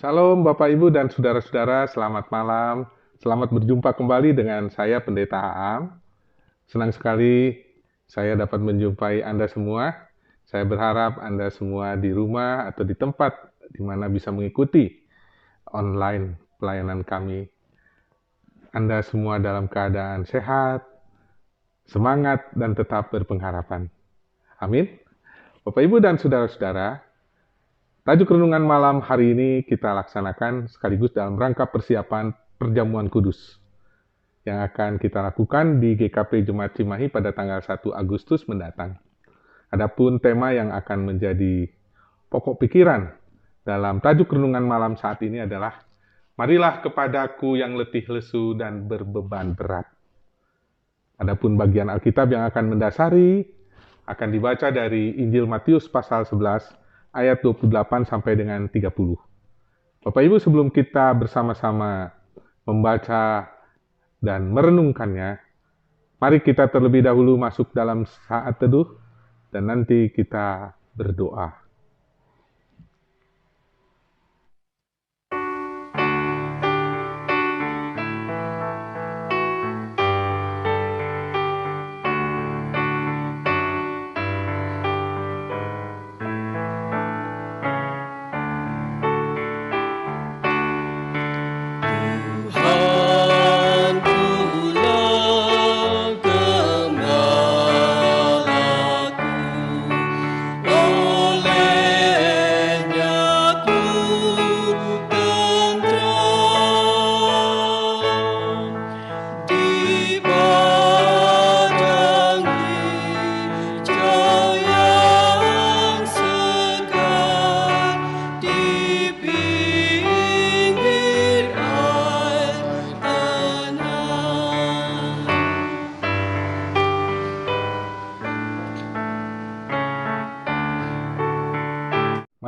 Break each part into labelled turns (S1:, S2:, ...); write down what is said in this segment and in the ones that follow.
S1: Salam Bapak Ibu dan saudara-saudara, selamat malam. Selamat berjumpa kembali dengan saya Pendeta Aam. Senang sekali saya dapat menjumpai Anda semua. Saya berharap Anda semua di rumah atau di tempat di mana bisa mengikuti online pelayanan kami. Anda semua dalam keadaan sehat, semangat, dan tetap berpengharapan. Amin. Bapak Ibu dan saudara-saudara, tajuk renungan malam hari ini kita laksanakan sekaligus dalam rangka persiapan perjamuan kudus yang akan kita lakukan di GKP Jemaat Cimahi pada tanggal 1 Agustus mendatang. Adapun tema yang akan menjadi pokok pikiran dalam tajuk renungan malam saat ini adalah marilah kepadaku yang letih lesu dan berbeban berat. Adapun bagian Alkitab yang akan mendasari akan dibaca dari Injil Matius pasal 11 ayat 28 sampai dengan 30. Bapak Ibu, sebelum kita bersama-sama membaca dan merenungkannya, mari kita terlebih dahulu masuk dalam saat teduh dan nanti kita berdoa.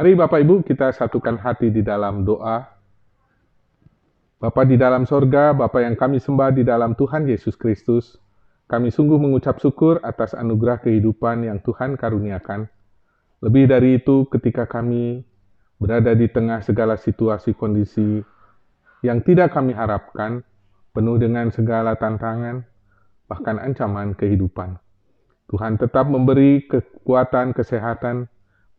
S1: Mari Bapak Ibu kita satukan hati di dalam doa. Bapa di dalam sorga, Bapa yang kami sembah di dalam Tuhan Yesus Kristus, kami sungguh mengucap syukur atas anugerah kehidupan yang Tuhan karuniakan. Lebih dari itu, ketika kami berada di tengah segala situasi kondisi yang tidak kami harapkan, penuh dengan segala tantangan, bahkan ancaman kehidupan. Tuhan tetap memberi kekuatan, kesehatan,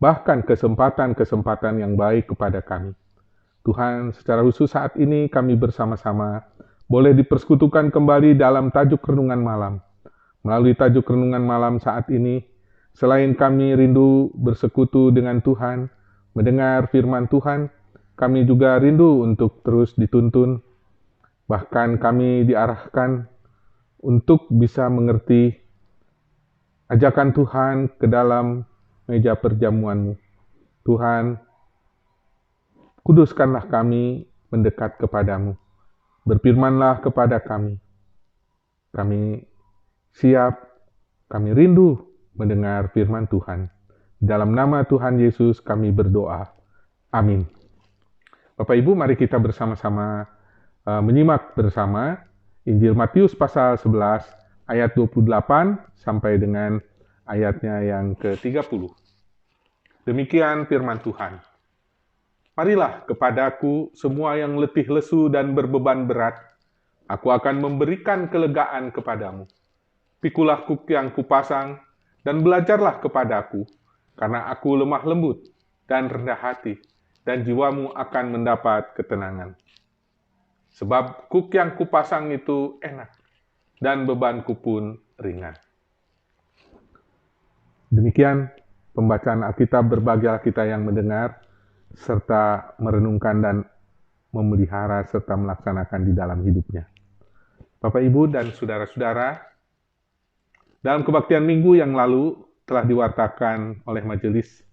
S1: bahkan kesempatan-kesempatan yang baik kepada kami. Tuhan, secara khusus saat ini kami bersama-sama boleh dipersekutukan kembali dalam tajuk renungan malam. Melalui tajuk renungan malam saat ini, selain kami rindu bersekutu dengan Tuhan, mendengar firman Tuhan, kami juga rindu untuk terus dituntun. Bahkan kami diarahkan untuk bisa mengerti ajakan Tuhan ke dalam meja perjamuan-Mu. Tuhan, kuduskanlah kami mendekat kepadamu. Berfirmanlah kepada kami. Kami siap, kami rindu mendengar firman Tuhan. Dalam nama Tuhan Yesus kami berdoa. Amin. Bapak Ibu, mari kita bersama-sama menyimak bersama Injil Matius pasal 11 ayat 28 sampai dengan ayatnya yang ke-30. Demikian firman Tuhan. Marilah kepadaku semua yang letih lesu dan berbeban berat, aku akan memberikan kelegaan kepadamu. Pikulah kuk yang kupasang, dan belajarlah kepadaku, karena aku lemah lembut dan rendah hati, dan jiwamu akan mendapat ketenangan. Sebab kuk yang kupasang itu enak, dan bebanku pun ringan. Demikian pembacaan Alkitab, berbahagialah kita yang mendengar, serta merenungkan dan memelihara serta melaksanakan di dalam hidupnya. Bapak, Ibu, dan saudara-saudara, dalam kebaktian minggu yang lalu telah diwartakan oleh majelis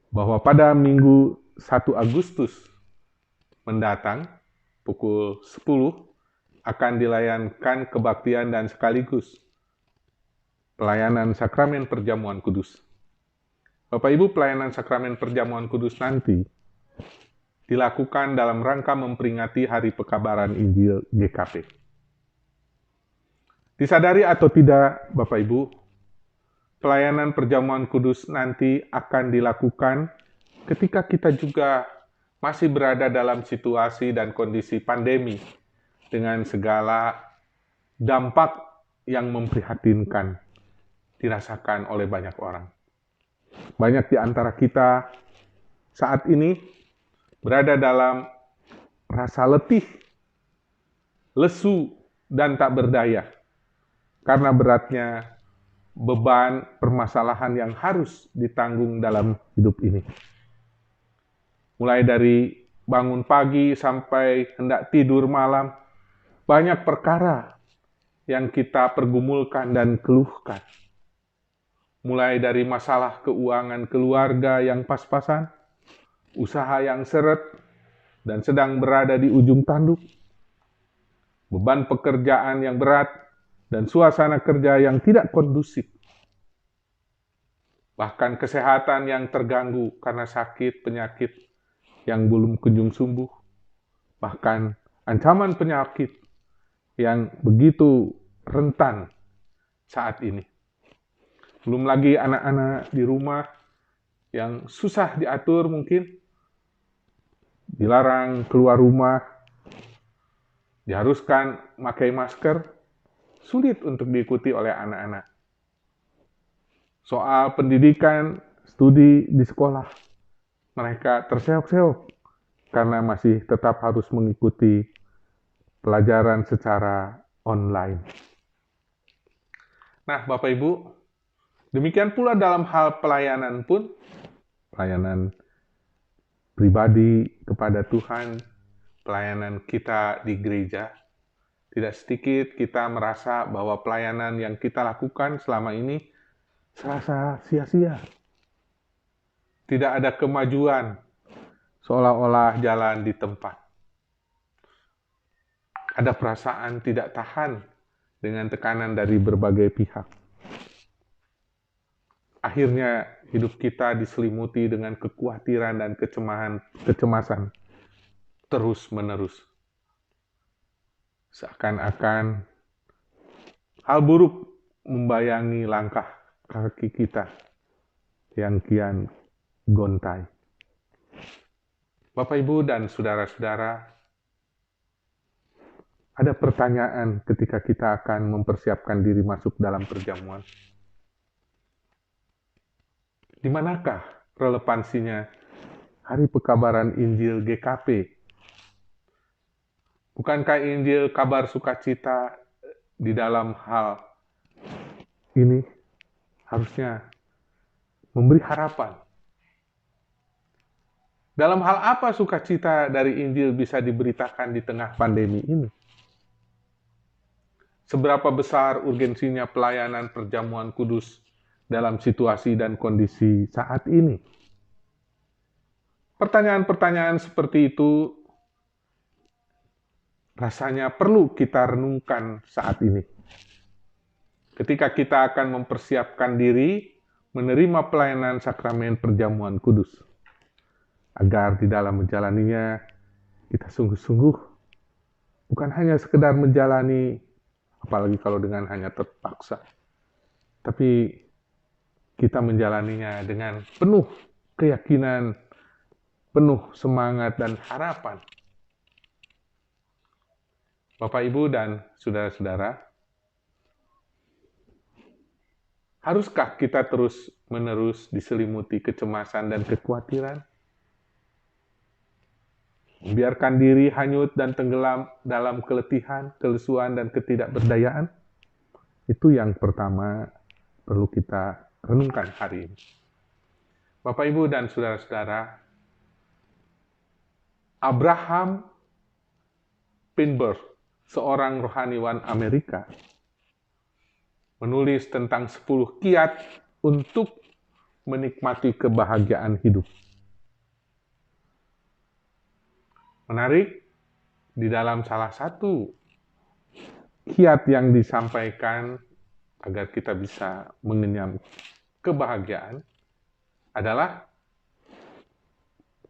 S1: bahwa pada minggu 1 Agustus mendatang, pukul 10, akan dilayankan kebaktian dan sekaligus pelayanan sakramen perjamuan kudus. Bapak Ibu, pelayanan sakramen perjamuan kudus nanti dilakukan dalam rangka memperingati Hari Pekabaran Injil GKP. Disadari atau tidak, Bapak Ibu, pelayanan perjamuan kudus nanti akan dilakukan ketika kita juga masih berada dalam situasi dan kondisi pandemi dengan segala dampak yang memprihatinkan dirasakan oleh banyak orang. Banyak di antara kita saat ini berada dalam rasa letih, lesu, dan tak berdaya karena beratnya beban permasalahan yang harus ditanggung dalam hidup ini. Mulai dari bangun pagi sampai hendak tidur malam, banyak perkara yang kita pergumulkan dan keluhkan. Mulai dari masalah keuangan keluarga yang pas-pasan, usaha yang seret dan sedang berada di ujung tanduk, beban pekerjaan yang berat, dan suasana kerja yang tidak kondusif. Bahkan kesehatan yang terganggu karena sakit, penyakit yang belum kunjung sembuh. Bahkan ancaman penyakit yang begitu rentan saat ini. Belum lagi anak-anak di rumah yang susah diatur mungkin, dilarang keluar rumah, diharuskan pakai masker, sulit untuk diikuti oleh anak-anak. Soal pendidikan, studi di sekolah, mereka terseok-seok karena masih tetap harus mengikuti pelajaran secara online. Nah, Bapak Ibu, demikian pula dalam hal pelayanan pun, pelayanan pribadi kepada Tuhan, pelayanan kita di gereja, tidak sedikit kita merasa bahwa pelayanan yang kita lakukan selama ini serasa sia-sia. Tidak ada kemajuan, seolah-olah jalan di tempat. Ada perasaan tidak tahan dengan tekanan dari berbagai pihak. Akhirnya hidup kita diselimuti dengan kekhawatiran dan kecemasan terus-menerus. Seakan-akan hal buruk membayangi langkah kaki kita yang kian gontai. Bapak, Ibu, dan saudara-saudara, ada pertanyaan ketika kita akan mempersiapkan diri masuk dalam perjamuan. Di manakah relevansinya Hari Pekabaran Injil GKP? Bukankah Injil kabar sukacita di dalam hal ini harusnya memberi harapan? Dalam hal apa sukacita dari Injil bisa diberitakan di tengah pandemi ini? Seberapa besar urgensinya pelayanan perjamuan kudus dalam situasi dan kondisi saat ini? Pertanyaan-pertanyaan seperti itu rasanya perlu kita renungkan saat ini. Ketika kita akan mempersiapkan diri menerima pelayanan sakramen perjamuan kudus. Agar di dalam menjalaninya kita sungguh-sungguh bukan hanya sekedar menjalani, apalagi kalau dengan hanya terpaksa, tapi kita menjalaninya dengan penuh keyakinan, penuh semangat dan harapan. Bapak, Ibu, dan saudara-saudara, haruskah kita terus-menerus diselimuti kecemasan dan kekhawatiran? Membiarkan diri hanyut dan tenggelam dalam keletihan, kelesuan, dan ketidakberdayaan? Itu yang pertama perlu kita renungkan hari ini. Bapak, Ibu, dan saudara-saudara, Abraham Pinberg, seorang rohaniwan Amerika, menulis tentang 10 kiat untuk menikmati kebahagiaan hidup. Menarik, di dalam salah satu kiat yang disampaikan agar kita bisa mengenyam kebahagiaan adalah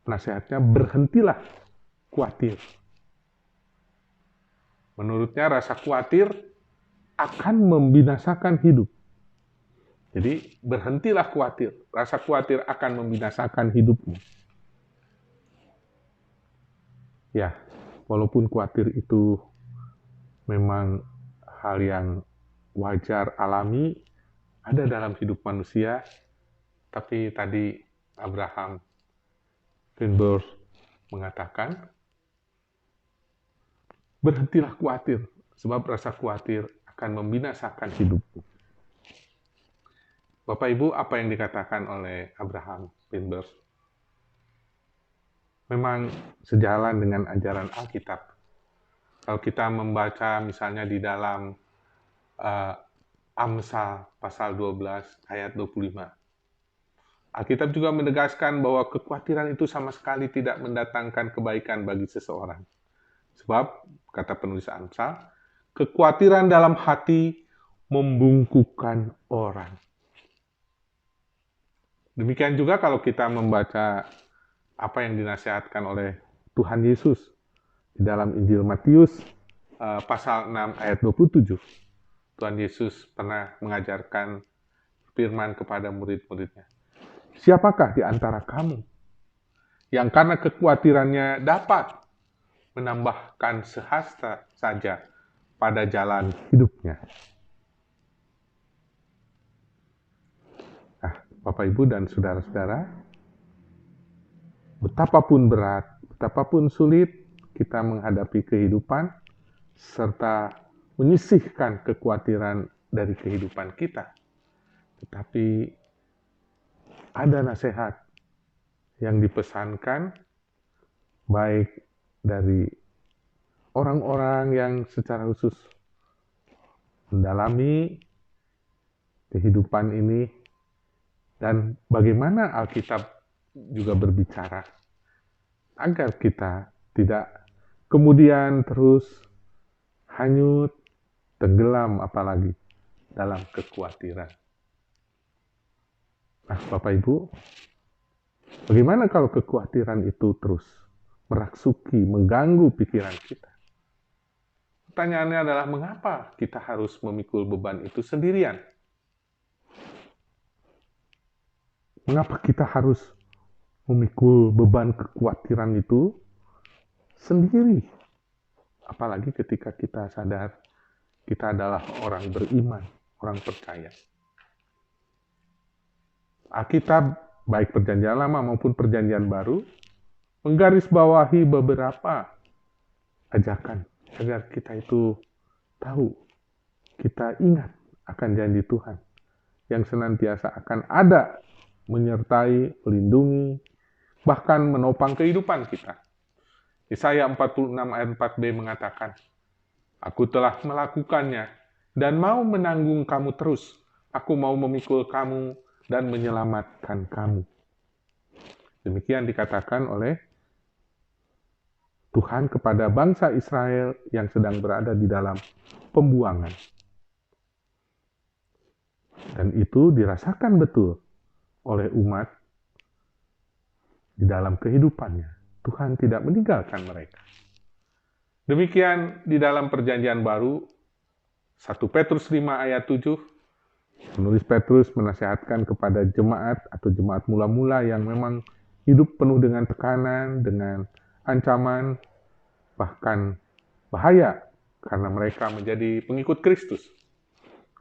S1: nasihatnya, berhentilah khawatir. Menurutnya rasa khawatir akan membinasakan hidup. Jadi berhentilah khawatir, rasa khawatir akan membinasakan hidupmu. Ya, walaupun khawatir itu memang hal yang wajar, alami, ada dalam hidup manusia, tapi tadi Abraham Greenberg mengatakan, berhentilah khawatir, sebab rasa khawatir akan membinasakan hidupmu. Bapak Ibu, apa yang dikatakan oleh Abraham Greenberg memang sejalan dengan ajaran Alkitab. Kalau kita membaca misalnya di dalam Amsal pasal 12 ayat 25, Alkitab juga menegaskan bahwa kekhawatiran itu sama sekali tidak mendatangkan kebaikan bagi seseorang. Sebab, kata penulis Amsal, kekhawatiran dalam hati membungkukkan orang. Demikian juga kalau kita membaca apa yang dinasihatkan oleh Tuhan Yesus di dalam Injil Matius pasal 6 ayat 27. Tuhan Yesus pernah mengajarkan firman kepada murid-muridnya. Siapakah di antara kamu yang karena kekhawatirannya dapat menambahkan sehasta saja pada jalan hidupnya? Nah, Bapak Ibu dan saudara-saudara, betapapun berat, betapapun sulit kita menghadapi kehidupan, serta menyisihkan kekhawatiran dari kehidupan kita. Tetapi ada nasihat yang dipesankan baik dari orang-orang yang secara khusus mendalami kehidupan ini, dan bagaimana Alkitab juga berbicara agar kita tidak kemudian terus hanyut, tenggelam apalagi dalam kekhawatiran. Nah, Bapak Ibu, bagaimana kalau kekhawatiran itu terus merasuki, mengganggu pikiran kita? Pertanyaannya adalah, mengapa kita harus memikul beban itu sendirian? Mengapa kita harus memikul beban kekhawatiran itu sendiri? Apalagi ketika kita sadar kita adalah orang beriman, orang percaya. Alkitab, baik perjanjian lama maupun perjanjian baru, menggarisbawahi beberapa ajakan agar kita itu tahu, kita ingat akan janji Tuhan yang senantiasa akan ada, menyertai, melindungi, bahkan menopang kehidupan kita. Yesaya 46 ayat 4b mengatakan, Aku telah melakukannya dan mau menanggung kamu terus. Aku mau memikul kamu dan menyelamatkan kamu. Demikian dikatakan oleh Tuhan kepada bangsa Israel yang sedang berada di dalam pembuangan. Dan itu dirasakan betul oleh umat di dalam kehidupannya. Tuhan tidak meninggalkan mereka. Demikian di dalam perjanjian baru, 1 Petrus 5 ayat 7, penulis Petrus menasihatkan kepada jemaat atau jemaat mula-mula yang memang hidup penuh dengan tekanan, dengan ancaman, bahkan bahaya karena mereka menjadi pengikut Kristus.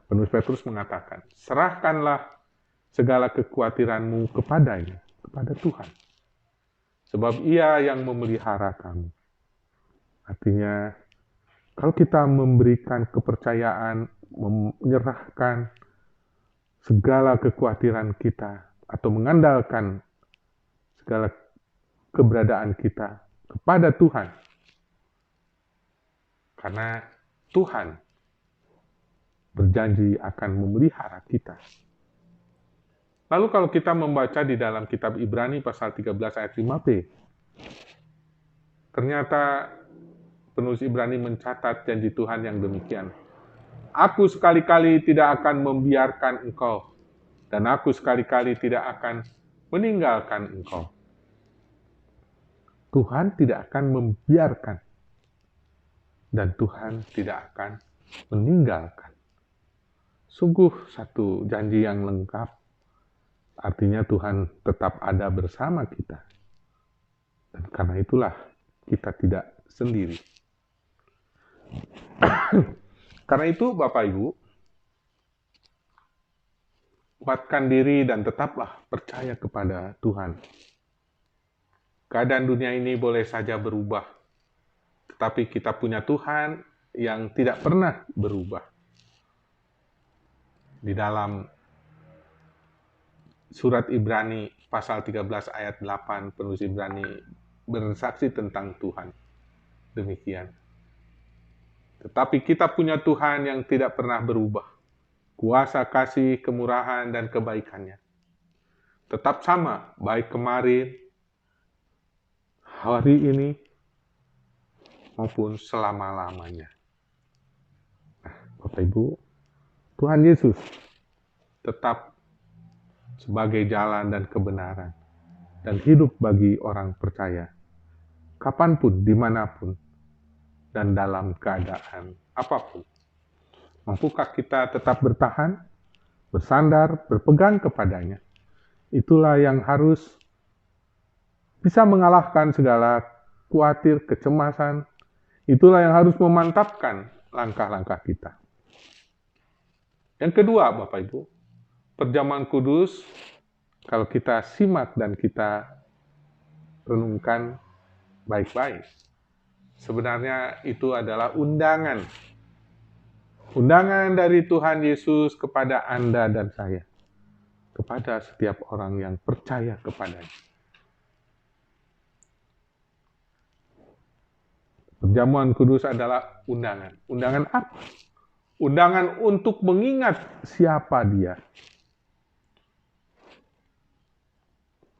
S1: Penulis Petrus mengatakan, serahkanlah segala kekhawatiranmu kepadanya, kepada Tuhan. Sebab Ia yang memelihara kamu. Artinya, kalau kita memberikan kepercayaan, menyerahkan segala kekhawatiran kita, atau mengandalkan segala keberadaan kita kepada Tuhan, karena Tuhan berjanji akan memelihara kita. Lalu kalau kita membaca di dalam kitab Ibrani pasal 13 ayat 5b, ternyata penulis Ibrani mencatat janji Tuhan yang demikian. Aku sekali-kali tidak akan membiarkan engkau, dan aku sekali-kali tidak akan meninggalkan engkau. Tuhan tidak akan membiarkan, dan Tuhan tidak akan meninggalkan. Sungguh satu janji yang lengkap, artinya Tuhan tetap ada bersama kita. Dan karena itulah kita tidak sendiri. Karena itu Bapak Ibu, kuatkan diri dan tetaplah percaya kepada Tuhan. Keadaan dunia ini boleh saja berubah, tetapi kita punya Tuhan yang tidak pernah berubah. Di dalam surat Ibrani pasal 13 ayat 8, penulis Ibrani bersaksi tentang Tuhan. Demikian. Tetapi kita punya Tuhan yang tidak pernah berubah. Kuasa kasih, kemurahan, dan kebaikannya tetap sama, baik kemarin, hari ini, maupun selama-lamanya. Nah, Bapak Ibu, Tuhan Yesus tetap sebagai jalan dan kebenaran, dan hidup bagi orang percaya, kapanpun, dimanapun, dan dalam keadaan apapun. Mampukah kita tetap bertahan, bersandar, berpegang kepadanya? Itulah yang harus bisa mengalahkan segala khawatir, kecemasan. Itulah yang harus memantapkan langkah-langkah kita. Yang kedua, Bapak Ibu, perjamuan kudus, kalau kita simak dan kita renungkan baik-baik, sebenarnya itu adalah undangan. Undangan dari Tuhan Yesus kepada Anda dan saya, kepada setiap orang yang percaya kepadanya. Perjamuan kudus adalah undangan. Undangan apa? Undangan untuk mengingat siapa dia.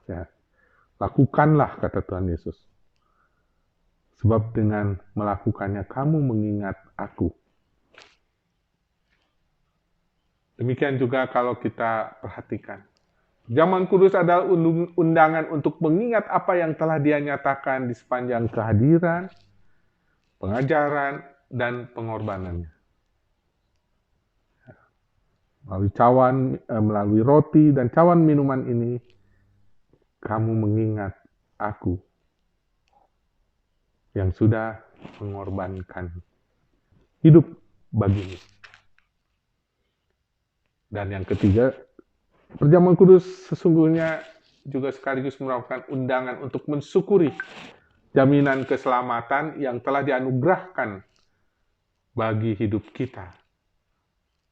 S1: Ya, lakukanlah, kata Tuhan Yesus. Sebab dengan melakukannya kamu mengingat aku. Demikian juga kalau kita perhatikan. Perjamuan kudus adalah undangan untuk mengingat apa yang telah Dia nyatakan di sepanjang kehadiran, pengajaran, dan pengorbanannya. Melalui roti dan cawan minuman ini, kamu mengingat aku yang sudah mengorbankan hidup bagimu. Dan yang ketiga, perjamuan kudus sesungguhnya juga sekaligus merupakan undangan untuk mensyukuri jaminan keselamatan yang telah dianugerahkan bagi hidup kita,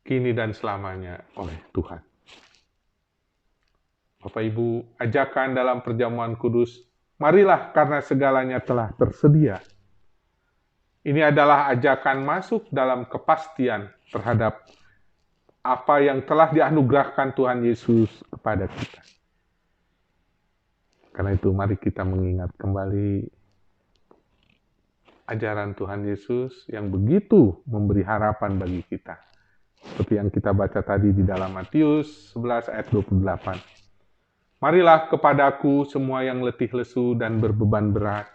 S1: kini dan selamanya oleh Tuhan. Bapak Ibu, ajakan dalam perjamuan kudus, marilah karena segalanya telah tersedia. Ini adalah ajakan masuk dalam kepastian terhadap apa yang telah dianugerahkan Tuhan Yesus kepada kita. Karena itu mari kita mengingat kembali ajaran Tuhan Yesus yang begitu memberi harapan bagi kita. Seperti yang kita baca tadi di dalam Matius 11 ayat 28. Marilah kepadaku semua yang letih lesu dan berbeban berat.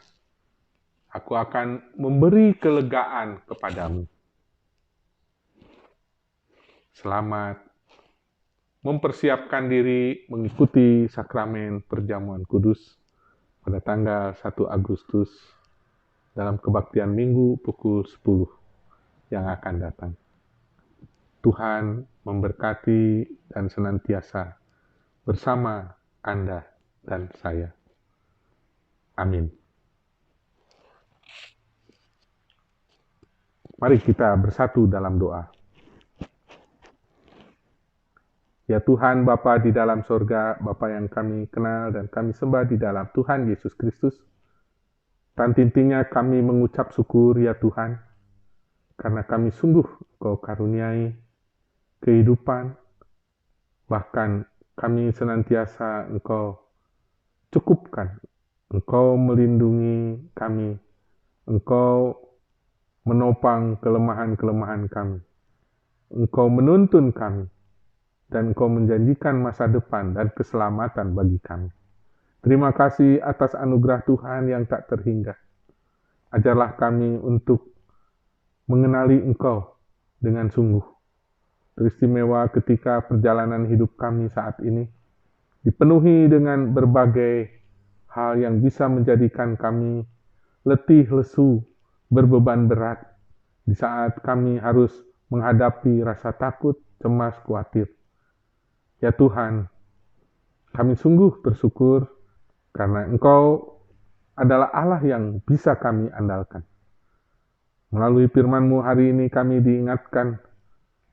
S1: Aku akan memberi kelegaan kepadamu. Selamat mempersiapkan diri mengikuti sakramen perjamuan kudus pada tanggal 1 Agustus dalam kebaktian Minggu pukul 10 yang akan datang. Tuhan memberkati dan senantiasa bersama Anda dan saya. Amin. Mari kita bersatu dalam doa. Ya Tuhan Bapa di dalam sorga, Bapa yang kami kenal dan kami sembah di dalam Tuhan Yesus Kristus, tantintinya kami mengucap syukur ya Tuhan, karena kami sungguh Kau karuniai kehidupan, bahkan kami senantiasa Engkau cukupkan, Engkau melindungi kami, Engkau menopang kelemahan-kelemahan kami, Engkau menuntun kami, dan Engkau menjanjikan masa depan dan keselamatan bagi kami. Terima kasih atas anugerah Tuhan yang tak terhingga. Ajarlah kami untuk mengenali Engkau dengan sungguh. Teristimewa ketika perjalanan hidup kami saat ini dipenuhi dengan berbagai hal yang bisa menjadikan kami letih, lesu, berbeban berat, di saat kami harus menghadapi rasa takut, cemas, khawatir. Ya Tuhan, kami sungguh bersyukur karena Engkau adalah Allah yang bisa kami andalkan. Melalui firman-Mu hari ini kami diingatkan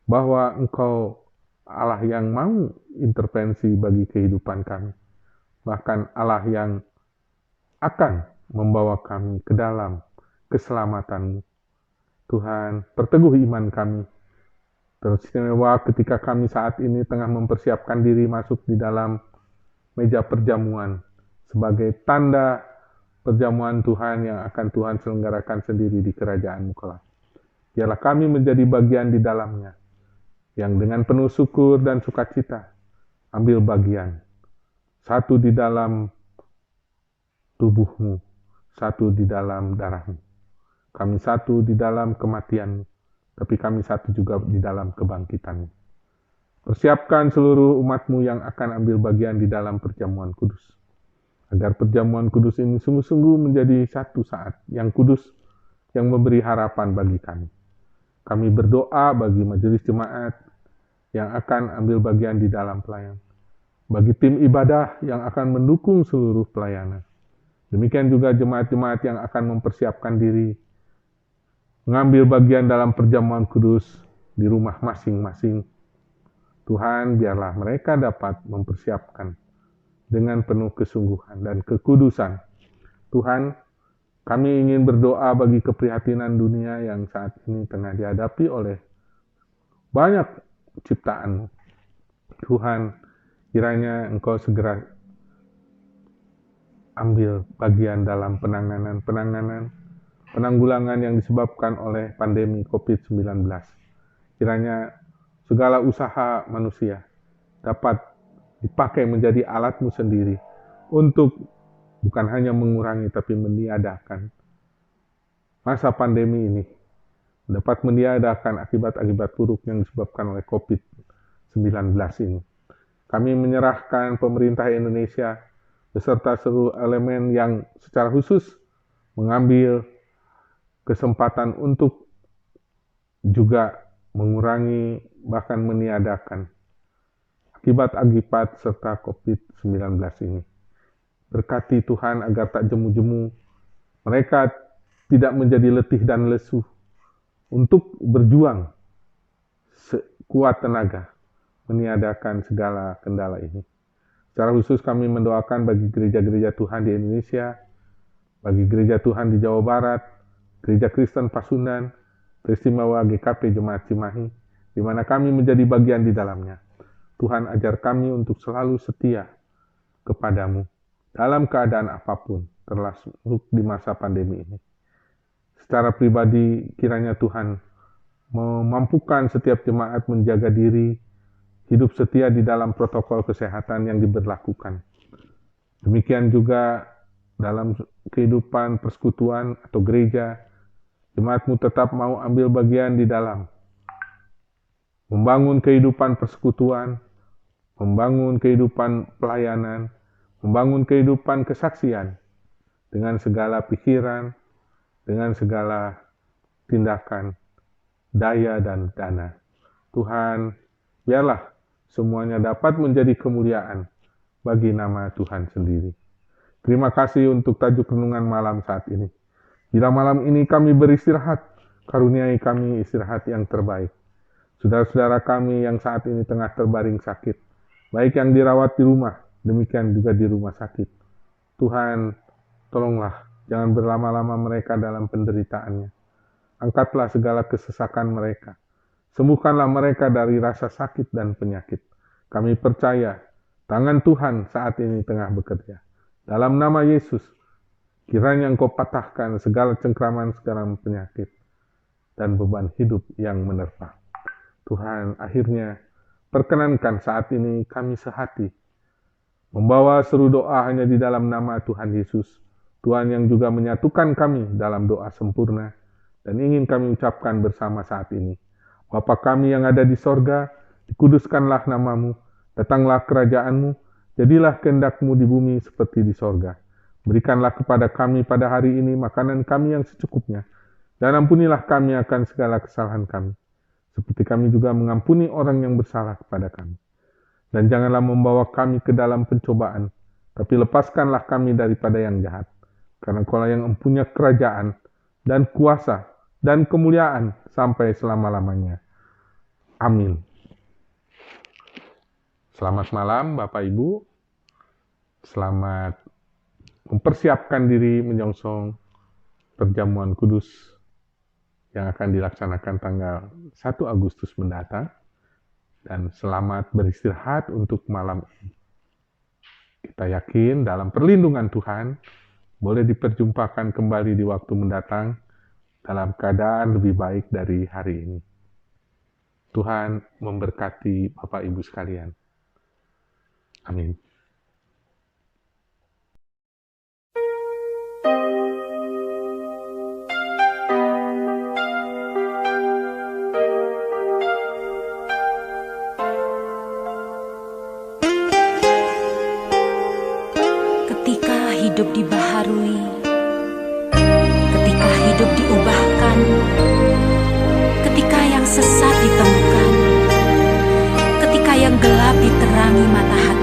S1: bahwa Engkau Allah yang mau intervensi bagi kehidupan kami. Bahkan Allah yang akan membawa kami ke dalam keselamatan-Mu. Tuhan, perteguh iman kami. Teristimewa ketika kami saat ini tengah mempersiapkan diri masuk di dalam meja perjamuan sebagai tanda perjamuan Tuhan yang akan Tuhan selenggarakan sendiri di kerajaan-Mu kelak. Biarlah kami menjadi bagian di dalamnya, yang dengan penuh syukur dan sukacita ambil bagian. Satu di dalam tubuh-Mu, satu di dalam darah-Mu. Kami satu di dalam kematian-Mu, tapi kami satu juga di dalam kebangkitan-Mu. Persiapkan seluruh umat-Mu yang akan ambil bagian di dalam perjamuan kudus. Agar perjamuan kudus ini sungguh-sungguh menjadi satu saat yang kudus, yang memberi harapan bagi kami. Kami berdoa bagi majelis jemaat yang akan ambil bagian di dalam pelayanan. Bagi tim ibadah yang akan mendukung seluruh pelayanan. Demikian juga jemaat-jemaat yang akan mempersiapkan diri mengambil bagian dalam perjamuan kudus di rumah masing-masing. Tuhan, biarlah mereka dapat mempersiapkan dengan penuh kesungguhan dan kekudusan. Tuhan, kami ingin berdoa bagi keprihatinan dunia yang saat ini tengah dihadapi oleh banyak ciptaan. Tuhan, kiranya Engkau segera ambil bagian dalam penanggulangan yang disebabkan oleh pandemi COVID-19. Kiranya segala usaha manusia dapat dipakai menjadi alat-Mu sendiri untuk bukan hanya mengurangi tapi meniadakan masa pandemi ini, dapat meniadakan akibat-akibat buruk yang disebabkan oleh COVID-19 ini. Kami menyerahkan pemerintah Indonesia beserta seluruh elemen yang secara khusus mengambil kesempatan untuk juga mengurangi bahkan meniadakan akibat-akibat serta COVID-19 ini. Berkati Tuhan agar tak jemu-jemu, mereka tidak menjadi letih dan lesu untuk berjuang sekuat tenaga meniadakan segala kendala ini. Secara khusus kami mendoakan bagi gereja-gereja Tuhan di Indonesia, bagi gereja Tuhan di Jawa Barat, Gereja Kristen Pasundan, Teristimewa GKP Jemaat Cimahi, di mana kami menjadi bagian di dalamnya. Tuhan, ajar kami untuk selalu setia kepadamu dalam keadaan apapun, termasuk di masa pandemi ini. Secara pribadi, kiranya Tuhan memampukan setiap jemaat menjaga diri, hidup setia di dalam protokol kesehatan yang diberlakukan. Demikian juga dalam kehidupan persekutuan atau gereja, jemaat-Mu tetap mau ambil bagian di dalam membangun kehidupan persekutuan, membangun kehidupan pelayanan, membangun kehidupan kesaksian dengan segala pikiran, dengan segala tindakan, daya dan dana. Tuhan, biarlah semuanya dapat menjadi kemuliaan bagi nama Tuhan sendiri. Terima kasih untuk tajuk renungan malam saat ini. Bila malam ini kami beristirahat, karuniai kami istirahat yang terbaik. Saudara-saudara kami yang saat ini tengah terbaring sakit, baik yang dirawat di rumah, demikian juga di rumah sakit. Tuhan, tolonglah, jangan berlama-lama mereka dalam penderitaannya. Angkatlah segala kesesakan mereka. Sembuhkanlah mereka dari rasa sakit dan penyakit. Kami percaya, tangan Tuhan saat ini tengah bekerja. Dalam nama Yesus, kiranya Engkau patahkan segala cengkraman, segala penyakit, dan beban hidup yang menerpa. Tuhan, akhirnya perkenankan saat ini kami sehati membawa seru doa hanya di dalam nama Tuhan Yesus, Tuhan yang juga menyatukan kami dalam doa sempurna, dan ingin kami ucapkan bersama saat ini. Bapa kami yang ada di sorga, dikuduskanlah namamu, datanglah kerajaan-Mu, jadilah kehendak-Mu di bumi seperti di sorga. Berikanlah kepada kami pada hari ini makanan kami yang secukupnya, dan ampunilah kami akan segala kesalahan kami, seperti kami juga mengampuni orang yang bersalah kepada kami. Dan janganlah membawa kami ke dalam pencobaan, tapi lepaskanlah kami daripada yang jahat. Karena Engkaulah yang mempunyai kerajaan, dan kuasa, dan kemuliaan sampai selama-lamanya. Amin. Selamat malam Bapak Ibu. Selamat mempersiapkan diri menyongsong perjamuan kudus yang akan dilaksanakan tanggal 1 Agustus mendatang. Dan selamat beristirahat untuk malam ini. Kita yakin dalam perlindungan Tuhan, boleh diperjumpakan kembali di waktu mendatang dalam keadaan lebih baik dari hari ini. Tuhan memberkati Bapak Ibu sekalian. Amin.
S2: Ketika hidup dibaharui, ketika hidup diubahkan, ketika yang sesat ditemukan, ketika yang gelap diterangi mata hati,